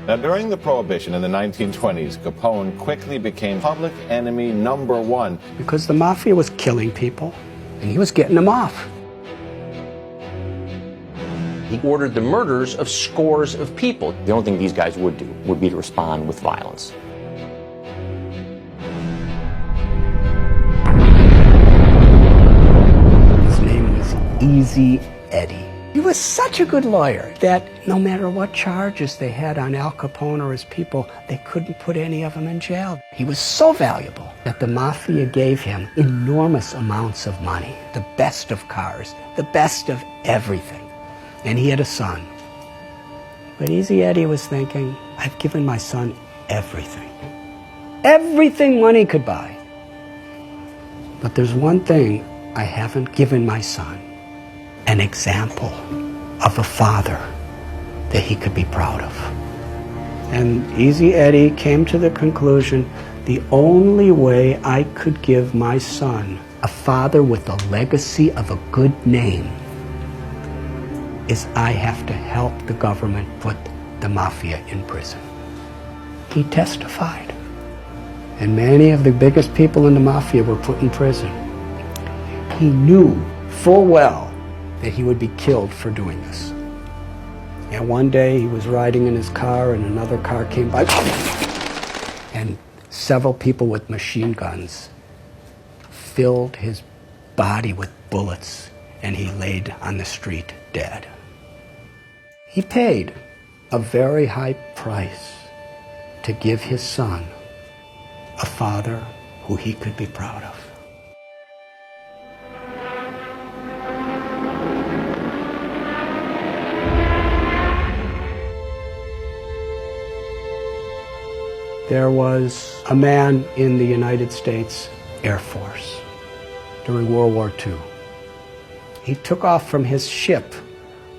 Now, during the Prohibition in the 1920s, Capone quickly became public enemy number one. Because the mafia was killing people, and he was getting them off. He ordered the murders of scores of people. The only thing these guys would do would be to respond with violence. His name was Easy Eddie. He was such a good lawyer that no matter what charges they had on Al Capone or his people, they couldn't put any of them in jail. He was so valuable that the mafia gave him enormous amounts of money, the best of cars, the best of everything. And he had a son. But Easy Eddie was thinking, I've given my son everything. Everything money could buy. But there's one thing I haven't given my son. An example of a father that he could be proud of. And Easy Eddie came to the conclusion, the only way I could give my son a father with a legacy of a good name is I have to help the government put the mafia in prison. He testified. And many of the biggest people in the mafia were put in prison. He knew full well that he would be killed for doing this. And one day he was riding in his car and another car came by and several people with machine guns filled his body with bullets and he laid on the street dead. He paid a very high price to give his son a father who he could be proud of. There was a man in the United States Air Force during World War II. He took off from his ship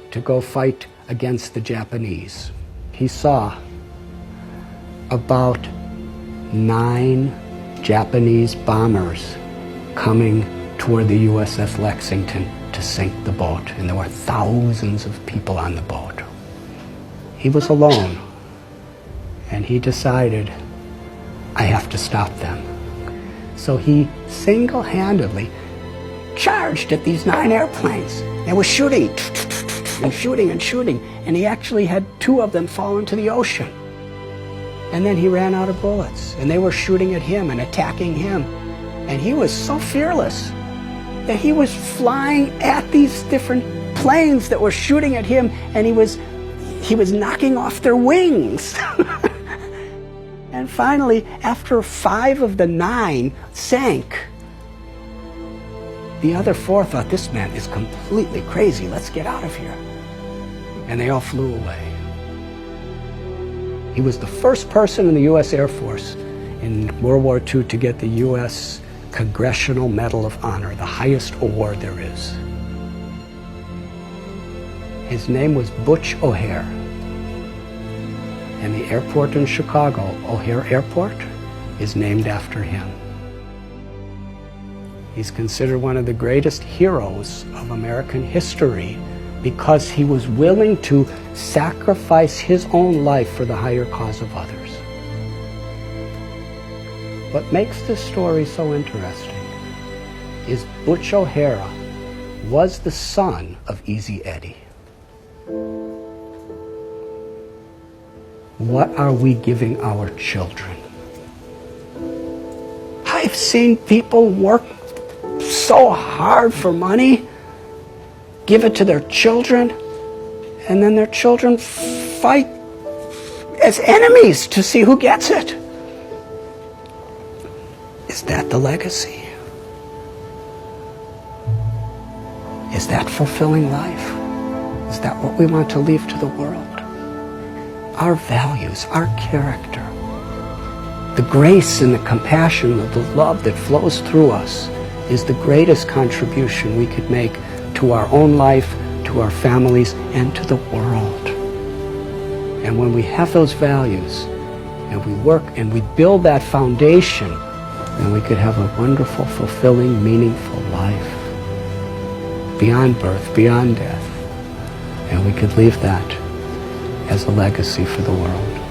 to go fight against the Japanese. He saw about 9 Japanese bombers coming toward the USS Lexington to sink the boat, and there were thousands of people on the boat. He was alone. And he decided, I have to stop them. So he single-handedly charged at these 9 airplanes and was shooting and shooting and shooting. And he actually had 2 of them fall into the ocean. And then he ran out of bullets. And they were shooting at him and attacking him. And he was so fearless that he was flying at these different planes that were shooting at him, and he was knocking off their wings. And finally, after 5 of the 9 sank, the other 4 thought, this man is completely crazy, let's get out of here. And they all flew away. He was the first person in the U.S. Air Force in World War II to get the U.S. Congressional Medal of Honor, the highest award there is. His name was Butch O'Hare. And the airport in Chicago, O'Hare Airport, is named after him. He's considered one of the greatest heroes of American history because he was willing to sacrifice his own life for the higher cause of others. What makes this story so interesting is Butch O'Hare was the son of Easy Eddie. What are we giving our children? I've seen people work so hard for money, give it to their children, and then their children fight as enemies to see who gets it. Is that the legacy? Is that fulfilling life? Is that what we want to leave to the world? Our values, our character, the grace and the compassion of the love that flows through us is the greatest contribution we could make to our own life, to our families, and to the world. And when we have those values, and we work and we build that foundation, then we could have a wonderful, fulfilling, meaningful life beyond birth, beyond death. And we could leave that as a legacy for the world.